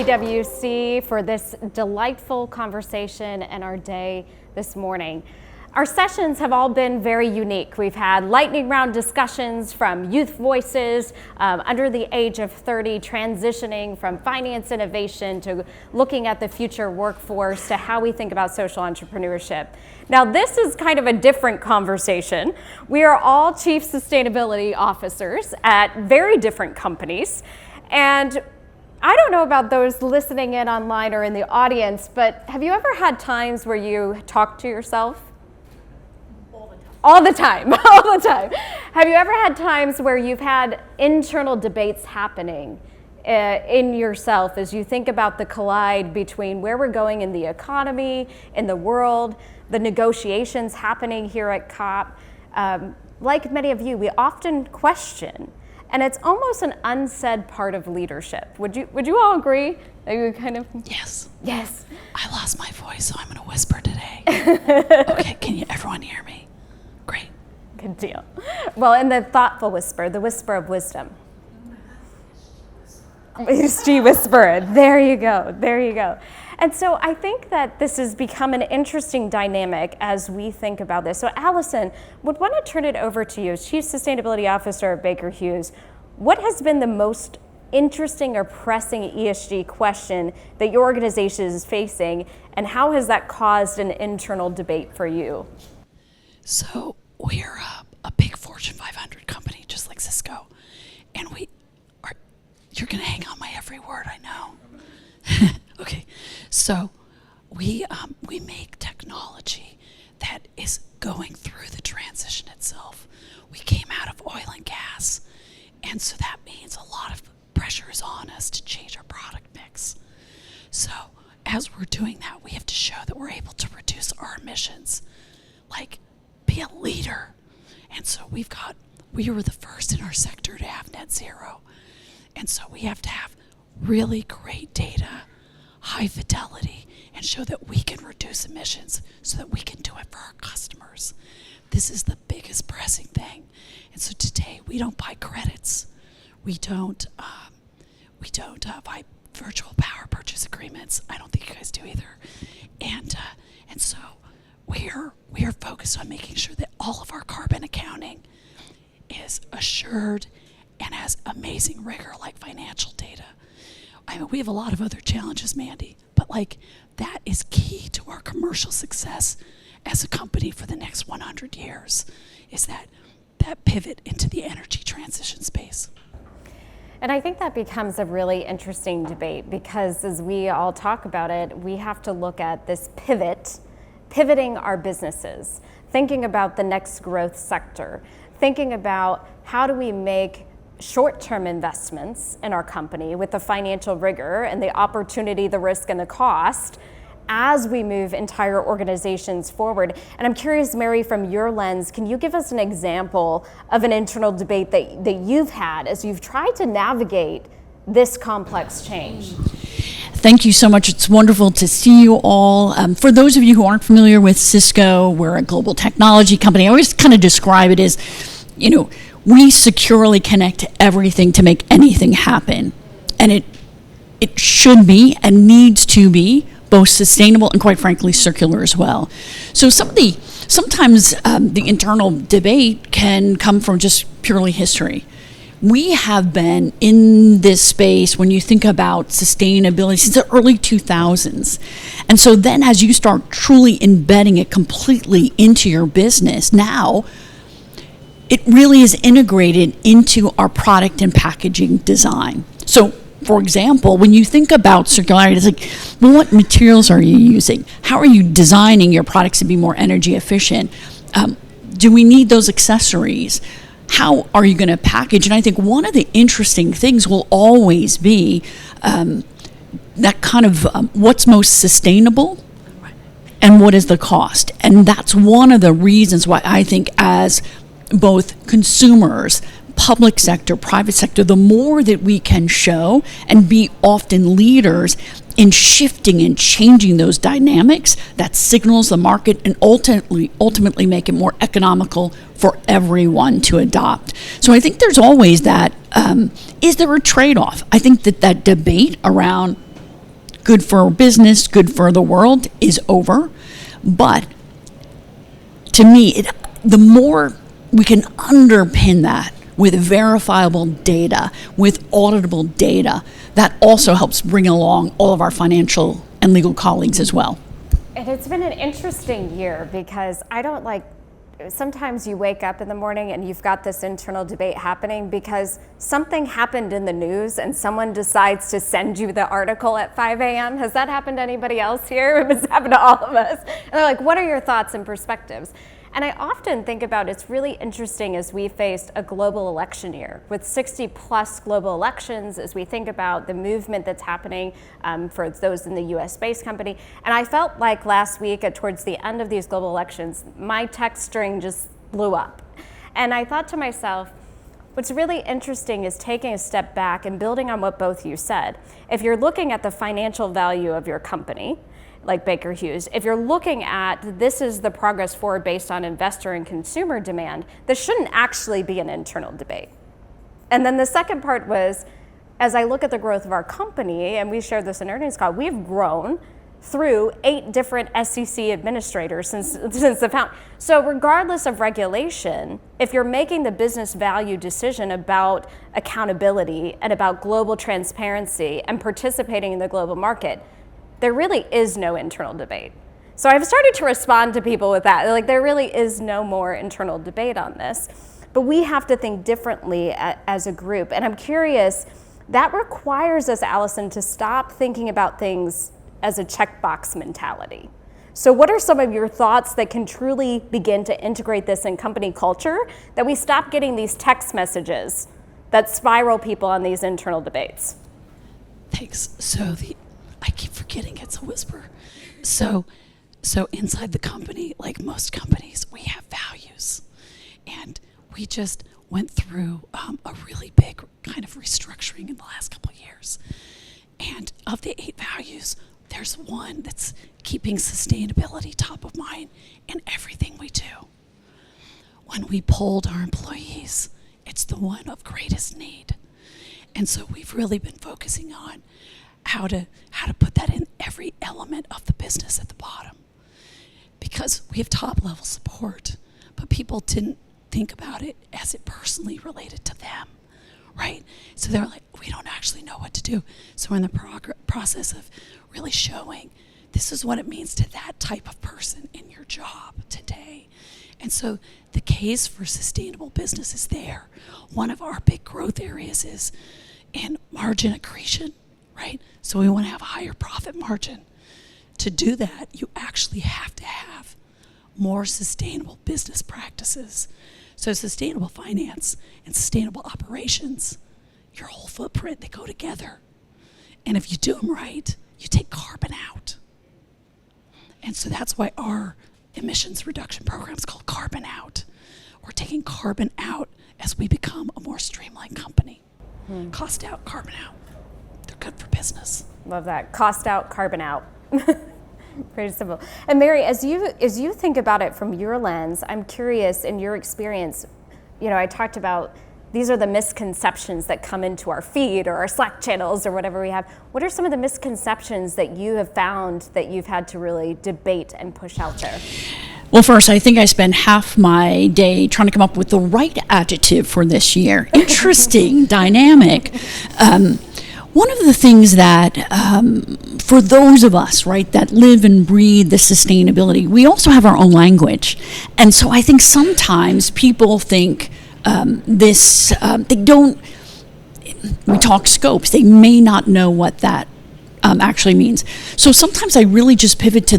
PwC for this delightful conversation and our day this morning. Our sessions have all been very unique. We've had lightning round discussions from youth voices under the age of 30, transitioning from finance innovation to looking at the future workforce to how we think about social entrepreneurship. Now, this is kind of a different conversation. We are all chief sustainability officers at very different companies. And I don't know about those listening in online or in the audience, but have you ever had times where you talk to yourself? All the time. Have you ever had times where you've had internal debates happening in yourself as you think about the collide between where we're going in the economy, in the world, the negotiations happening here at COP? Like many of you, we often question, and it's almost an unsaid part of leadership. Would you all agree? Are you kind of? Yes. Yes. I lost my voice, so I'm going to whisper today. Okay, can everyone hear me? Great. Good deal. Well, in the thoughtful whisper, the whisper of wisdom. She whispered. There you go. And so I think that this has become an interesting dynamic as we think about this. So Allison, would want to turn it over to you as Chief Sustainability Officer at Baker Hughes. What has been the most interesting or pressing ESG question that your organization is facing, and how has that caused an internal debate for you? So we're a big Fortune 500 company, just like Cisco, and you're going to hang on my every word, I know. Okay, so we make technology that is going through the transition itself. We came out of oil and gas, and so that means a lot of pressure is on us to change our product mix. So as we're doing that, we have to show that we're able to reduce our emissions, like be a leader. And so we were the first in our sector to have net zero. And so we have to have really great data, high fidelity, and show that we can reduce emissions so that we can do it for our customers. This is the biggest pressing thing. And so today we don't buy credits. We don't buy virtual power purchase agreements. I don't think you guys do either. And so we are focused on making sure that all of our carbon accounting is assured and has amazing rigor, like financial data. I mean, we have a lot of other challenges, Mandy, but that is key to our commercial success as a company for the next 100 years, is that pivot into the energy transition space. And I think that becomes a really interesting debate, because as we all talk about it, we have to look at this pivoting our businesses, thinking about the next growth sector, thinking about how do we make short-term investments in our company with the financial rigor and the opportunity, the risk, and the cost as we move entire organizations forward. And I'm curious, Mary, from your lens, can you give us an example of an internal debate that you've had as you've tried to navigate this complex change? Thank you so much. It's wonderful to see you all. For those of you who aren't familiar with Cisco, we're a global technology company. I always kind of describe it as, we securely connect everything to make anything happen. And it should be and needs to be both sustainable and, quite frankly, circular as well. So sometimes the internal debate can come from just purely history. We have been in this space, when you think about sustainability, since the early 2000s. And so then as you start truly embedding it completely into your business, now it really is integrated into our product and packaging design. So, for example, when you think about circularity, it's like, well, what materials are you using? How are you designing your products to be more energy efficient? Do we need those accessories? How are you going to package? And I think one of the interesting things will always be that kind of what's most sustainable and what is the cost. And that's one of the reasons why I think, as both consumers, public sector, private sector, the more that we can show and be often leaders in shifting and changing those dynamics, that signals the market and ultimately make it more economical for everyone to adopt. So I think there's always that, is there a trade-off? I think that debate around good for business, good for the world is over. But to me, the more we can underpin that with verifiable data, with auditable data, that also helps bring along all of our financial and legal colleagues as well. And it's been an interesting year because sometimes you wake up in the morning and you've got this internal debate happening because something happened in the news and someone decides to send you the article at 5 a.m. Has that happened to anybody else here? It's happened to all of us. And they're like, what are your thoughts and perspectives? And I often think about it's really interesting as we faced a global election year with 60 plus global elections, as we think about the movement that's happening for those in the US-based company. And I felt like last week towards the end of these global elections, my text string just blew up. And I thought to myself, what's really interesting is taking a step back and building on what both you said. If you're looking at the financial value of your company, like Baker Hughes, if you're looking at this is the progress forward based on investor and consumer demand, this shouldn't actually be an internal debate. And then the second part was, as I look at the growth of our company, and we shared this in earnings call, we've grown through 8 different SEC administrators since the found. So regardless of regulation, if you're making the business value decision about accountability and about global transparency and participating in the global market, there really is no internal debate. So I've started to respond to people with that. Like, there really is no more internal debate on this. But we have to think differently as a group. And I'm curious, that requires us, Allison, to stop thinking about things as a checkbox mentality. So what are some of your thoughts that can truly begin to integrate this in company culture, that we stop getting these text messages that spiral people on these internal debates? Thanks. I keep forgetting it's a whisper. So inside the company, like most companies, we have values. And we just went through a really big kind of restructuring in the last couple of years. And of the 8 values, there's one that's keeping sustainability top of mind in everything we do. When we polled our employees, it's the one of greatest need. And so we've really been focusing on how to put that in every element of the business at the bottom. Because we have top level support, but people didn't think about it as it personally related to them, right? So they're like, we don't actually know what to do. So we're in the process of really showing this is what it means to that type of person in your job today. And so the case for sustainable business is there. One of our big growth areas is in margin accretion, right? So we want to have a higher profit margin. To do that, you actually have to have more sustainable business practices. So sustainable finance and sustainable operations, your whole footprint, they go together. And if you do them right, you take carbon out. And so that's why our emissions reduction program is called Carbon Out. We're taking carbon out as we become a more streamlined company. Cost out, carbon out. They're good for business. Love that. Cost out, carbon out. Pretty simple. And Mary, as you think about it from your lens, I'm curious, in your experience, I talked about these are the misconceptions that come into our feed or our Slack channels or whatever we have. What are some of the misconceptions that you have found that you've had to really debate and push out there? Well, first, I think I spent half my day trying to come up with the right adjective for this year. Interesting, dynamic. One of the things that, for those of us, right, that live and breathe the sustainability, we also have our own language. And so I think sometimes people think they don't, we talk scopes, they may not know what that actually means. So sometimes I really just pivot to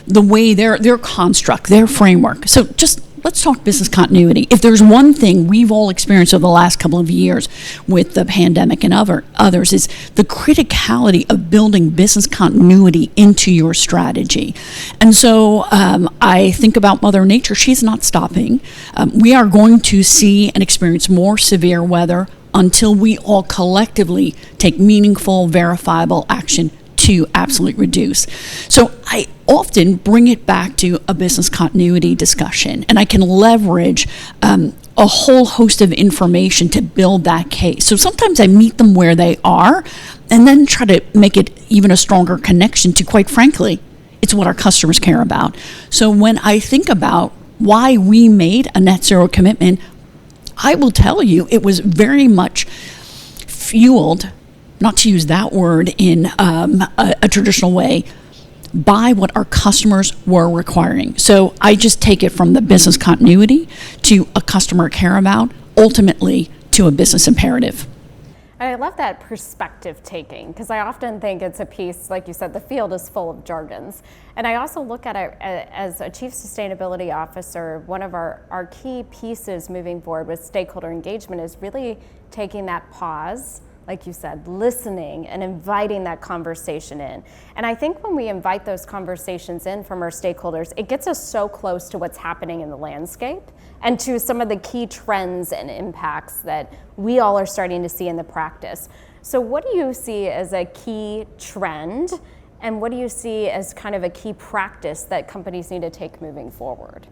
the way their construct, their framework. So just let's talk business continuity. If there's one thing we've all experienced over the last couple of years with the pandemic and others is the criticality of building business continuity into your strategy. And so I think about Mother Nature. She's not stopping. We are going to see and experience more severe weather until we all collectively take meaningful, verifiable action to absolutely reduce. So I often bring it back to a business continuity discussion, and I can leverage a whole host of information to build that case. So sometimes I meet them where they are and then try to make it even a stronger connection to, quite frankly, it's what our customers care about. So when I think about why we made a net zero commitment, I will tell you it was very much fueled, not to use that word in a traditional way, by what our customers were requiring. So I just take it from the business continuity to a customer care about, ultimately to a business imperative. And I love that perspective taking, because I often think it's a piece, like you said, the field is full of jargons. And I also look at it as a chief sustainability officer, one of our key pieces moving forward with stakeholder engagement is really taking that pause, like you said, listening and inviting that conversation in. And I think when we invite those conversations in from our stakeholders, it gets us so close to what's happening in the landscape and to some of the key trends and impacts that we all are starting to see in the practice. So what do you see as a key trend, and what do you see as kind of a key practice that companies need to take moving forward?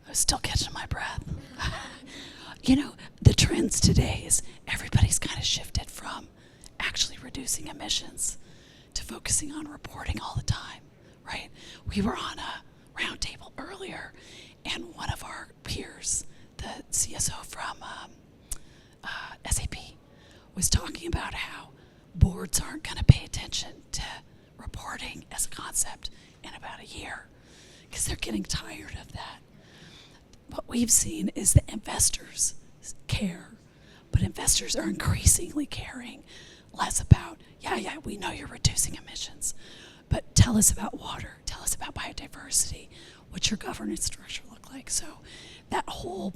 I was still catching my breath. You know, the trends today is everybody's kind of shifted from actually reducing emissions to focusing on reporting all the time, right? We were on a roundtable earlier, and one of our peers, the CSO from SAP, was talking about how boards aren't going to pay attention to reporting as a concept in about a year because they're getting tired of that. What we've seen is that investors care, but investors are increasingly caring less about, yeah, we know you're reducing emissions, but tell us about water, tell us about biodiversity, what's your governance structure look like? So that whole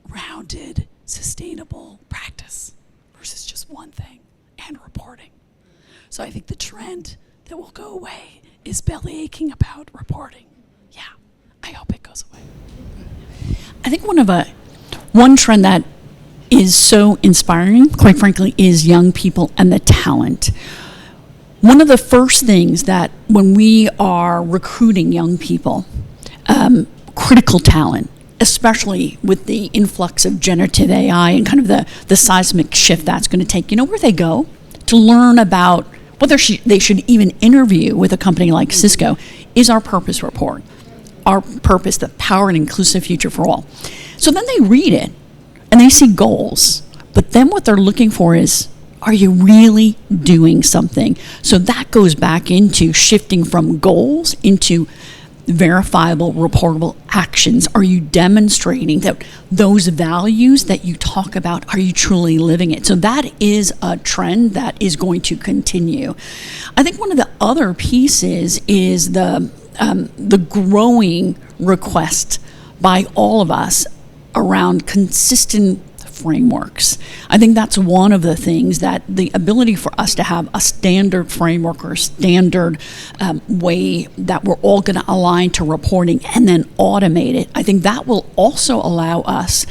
rounded, sustainable practice versus just one thing and reporting. So I think the trend that will go away is belly aching about reporting. Yeah, I hope it goes away. I think one trend that is so inspiring, quite frankly, is young people and the talent. One of the first things that when we are recruiting young people, critical talent, especially with the influx of generative AI and kind of the seismic shift that's going to take, you know where they go to learn about whether they should even interview with a company like Cisco is our purpose report. Our purpose, the power and inclusive future for all. So then they read it and they see goals, but then what they're looking for is, are you really doing something? So that goes back into shifting from goals into verifiable, reportable actions. Are you demonstrating that those values that you talk about, are you truly living it? So that is a trend that is going to continue. I think one of the other pieces is the growing request by all of us around consistent frameworks. I think that's one of the things, that the ability for us to have a standard framework or a standard way that we're all going to align to reporting and then automate it. I think that will also allow us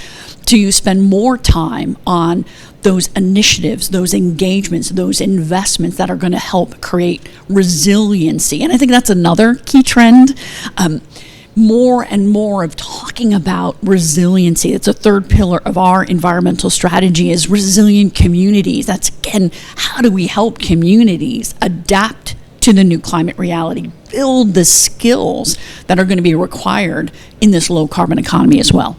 to spend more time on those initiatives, those engagements, those investments that are going to help create resiliency. And I think that's another key trend. More and more of talking about resiliency. It's a third pillar of our environmental strategy, is resilient communities. That's, again, how do we help communities adapt to the new climate reality, build the skills that are going to be required in this low carbon economy as well.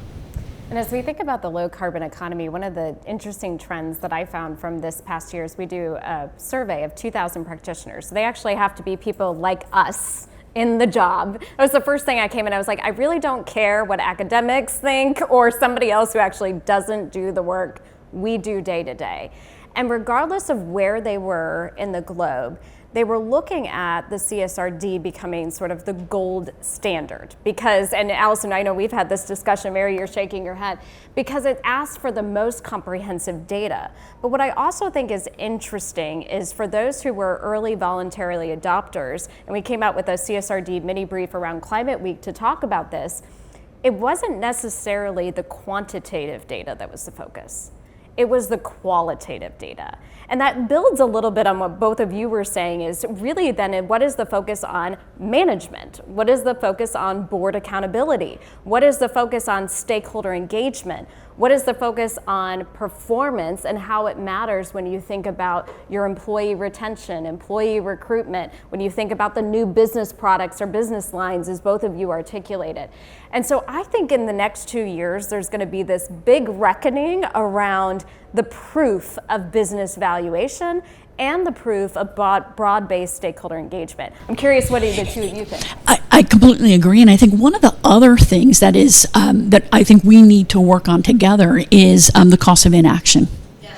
And as we think about the low carbon economy, one of the interesting trends that I found from this past year is we do a survey of 2,000 practitioners. So they actually have to be people like us in the job. That was the first thing I came in. I was like, I really don't care what academics think or somebody else who actually doesn't do the work we do day to day. And regardless of where they were in the globe, they were looking at the CSRD becoming sort of the gold standard because, and Allison, I know we've had this discussion, Mary, you're shaking your head, because it asks for the most comprehensive data. But what I also think is interesting is for those who were early voluntarily adopters, and we came out with a CSRD mini brief around Climate Week to talk about this, it wasn't necessarily the quantitative data that was the focus. it was the qualitative data. And that builds a little bit on what both of you were saying is really then what is the focus on management? What is the focus on board accountability? What is the focus on stakeholder engagement? What is the focus on performance and how it matters when you think about your employee retention, employee recruitment, when you think about the new business products or business lines, as both of you articulated. And so I think in the next 2 years, there's going to be this big reckoning around the proof of business valuation and the proof of broad-based stakeholder engagement. I'm curious what the two of you think. I completely agree, and I think one of the other things that is that I think we need to work on together is the cost of inaction. Yeah.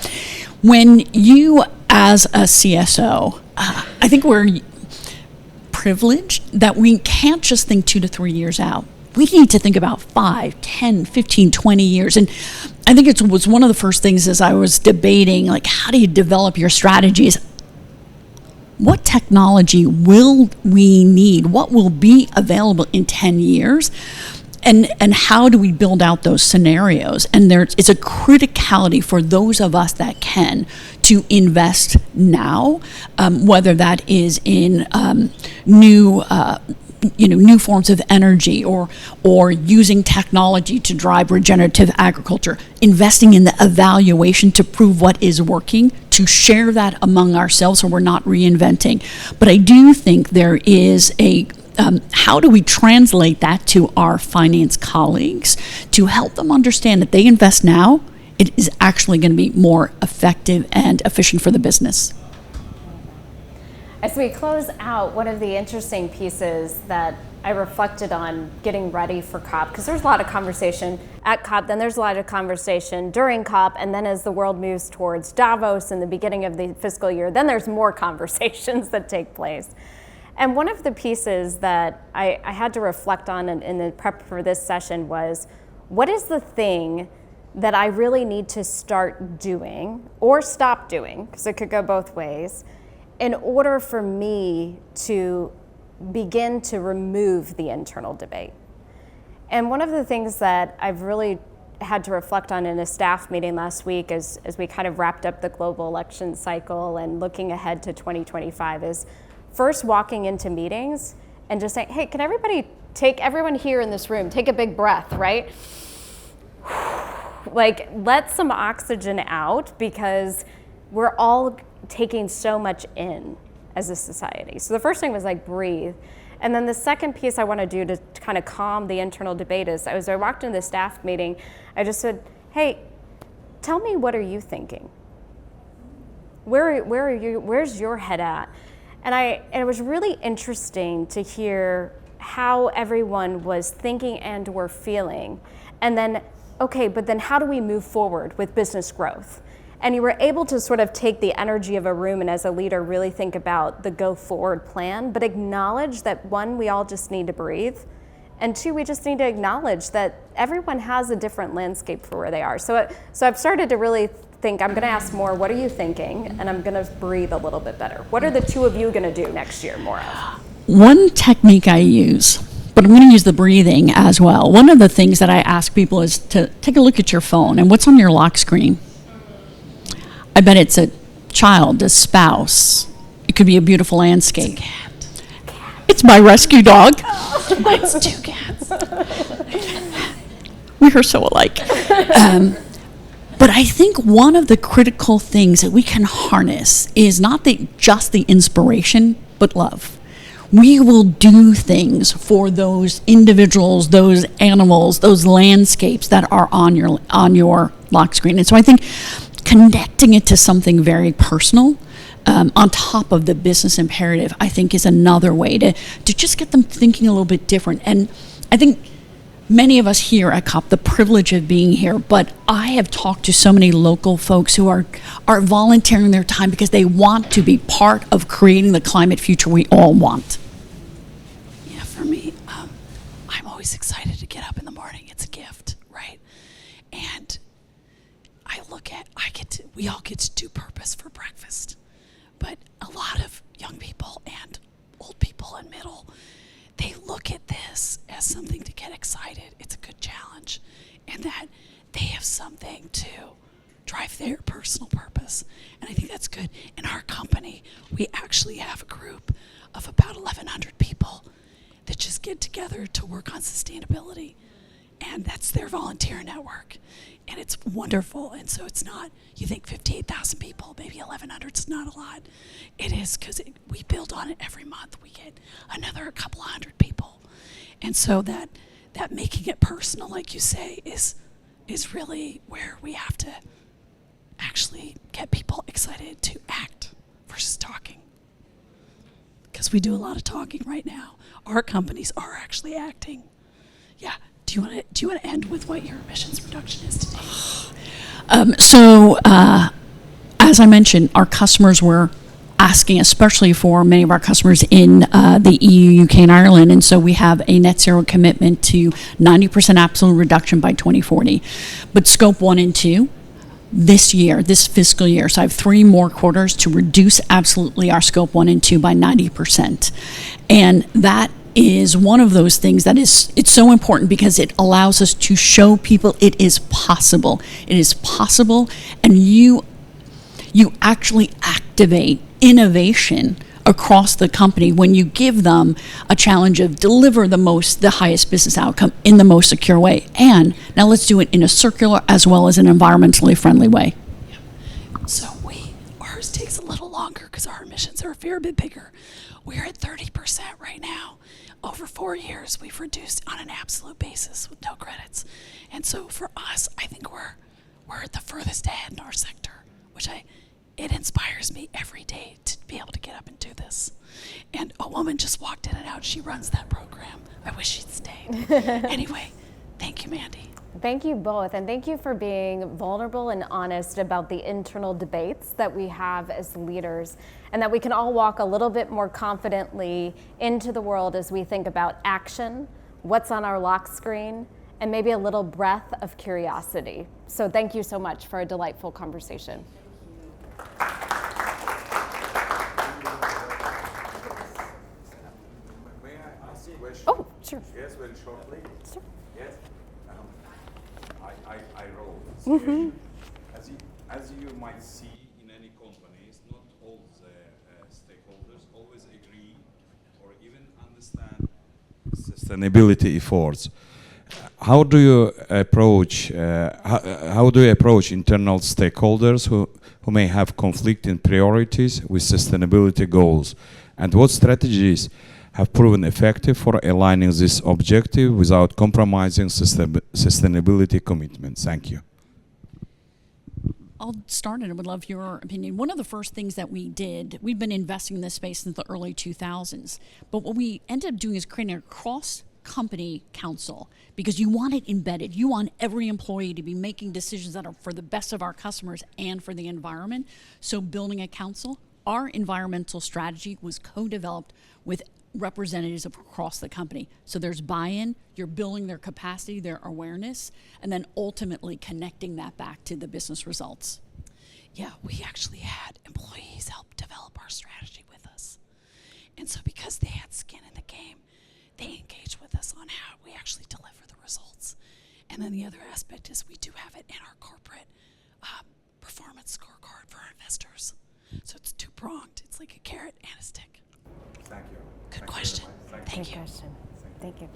When you, as a CSO, I think we're privileged that we can't just think 2 to 3 years out. We need to think about 5, 10, 15, 20 years. And I think it was one of the first things as I was debating, like, how do you develop your strategies? What technology will we need? What will be available in 10 years? And how do we build out those scenarios? And it's a criticality for those of us that can to invest now, whether that is in new forms of energy or using technology to drive regenerative agriculture, investing in the evaluation to prove what is working, to share that among ourselves so we're not reinventing. But I do think there is how do we translate that to our finance colleagues to help them understand that they invest now, it is actually going to be more effective and efficient for the business. As we close out, one of the interesting pieces that I reflected on getting ready for COP, because there's a lot of conversation at COP, then there's a lot of conversation during COP, and then as the world moves towards Davos in the beginning of the fiscal year, then there's more conversations that take place. And one of the pieces that I had to reflect on in the prep for this session was, what is the thing that I really need to start doing or stop doing, because it could go both ways, in order for me to begin to remove the internal debate? And one of the things that I've really had to reflect on in a staff meeting last week as we kind of wrapped up the global election cycle and looking ahead to 2025 is first walking into meetings and just saying, hey, can everyone here in this room, take a big breath, right? Like, let some oxygen out, because we're all taking so much in as a society. So the first thing was like breathe. And then the second piece I want to do to kind of calm the internal debate is, as I walked into the staff meeting, I just said, hey, tell me, what are you thinking? Where are you, where's your head at? And it was really interesting to hear how everyone was thinking and were feeling. And then, okay, but then how do we move forward with business growth? And you were able to sort of take the energy of a room and as a leader really think about the go forward plan, but acknowledge that 1, we all just need to breathe. And 2, we just need to acknowledge that everyone has a different landscape for where they are. So I've started to really think, I'm going to ask more, what are you thinking? And I'm going to breathe a little bit better. What are the two of you going to do next year more of? One technique I use, but I'm going to use the breathing as well. One of the things that I ask people is to take a look at your phone and what's on your lock screen. I bet it's a child, a spouse. It could be a beautiful landscape. It's a cat. It's my rescue dog. Mine's 2 cats. We are so alike. But I think one of the critical things that we can harness is not just the inspiration, but love. We will do things for those individuals, those animals, those landscapes that are on your lock screen. And so I think connecting it to something very personal, on top of the business imperative, I think is another way to just get them thinking a little bit different. And I think many of us here at COP, the privilege of being here, but I have talked to so many local folks who are volunteering their time because they want to be part of creating the climate future we all want. Yeah, for me, I'm always excited to get up in the morning. It's a gift, right? And we all get to do purpose for breakfast. But a lot of young people and old people and middle, they look at this as something to get excited. It's a good challenge. And that they have something to drive their personal purpose. And I think that's good. In our company, we actually have a group of about 1,100 people that just get together to work on sustainability. And that's their volunteer network. And it's wonderful. And so it's not, you think 58,000 people, maybe 1,100 is not a lot. It is, because we build on it every month. We get another couple of hundred people. And so that making it personal, like you say, is really where we have to actually get people excited to act versus talking. Because we do a lot of talking right now. Our companies are actually acting. Yeah. Do you want to end with what your emissions reduction is today? As I mentioned, our customers were asking, especially for many of our customers in the EU, UK, and Ireland, and so we have a net zero commitment to 90% absolute reduction by 2040. But scope 1 and 2, this year, this fiscal year, so I have 3 more quarters to reduce absolutely our scope 1 and 2 by 90%. And that is one of those things that it's so important because it allows us to show people it is possible. It is possible, and you actually activate innovation across the company when you give them a challenge of deliver the highest business outcome in the most secure way. And now let's do it in a circular as well as an environmentally friendly way. So ours takes a little longer because our emissions are a fair bit bigger. We're at 30% right now. Over 4 years, we've reduced on an absolute basis with no credits. And so for us, I think we're at the furthest ahead in our sector, which it inspires me every day to be able to get up and do this. And a woman just walked in and out. She runs that program. I wish she'd stayed. Anyway, thank you, Mandy. Thank you both, and thank you for being vulnerable and honest about the internal debates that we have as leaders, and that we can all walk a little bit more confidently into the world as we think about action, what's on our lock screen, and maybe a little breath of curiosity. So thank you so much for a delightful conversation. May I ask a question? Oh, sure. Yes, very shortly. Sure. Yes. I wrote. As you might see in any companies, not all the stakeholders always agree or even understand sustainability efforts. How do you approach internal stakeholders who may have conflicting priorities with sustainability goals, and what strategies have proven effective for aligning this objective without compromising sustainability commitments? Thank you. I'll start, and I would love your opinion. One of the first things that we did, we've been investing in this space since the early 2000s, but what we ended up doing is creating a cross-company council, because you want it embedded. You want every employee to be making decisions that are for the best of our customers and for the environment. So building a council, our environmental strategy was co-developed with representatives across the company. So there's buy-in, you're building their capacity, their awareness, and then ultimately connecting that back to the business results. Yeah, we actually had employees help develop our strategy with us. And so because they had skin in the game, they engaged with us on how we actually deliver the results. And then the other aspect is we do have it in our corporate performance scorecard for our investors. So it's two-pronged. It's like a carrot and a stick. Thank you. Good question. Thank you. Thank you.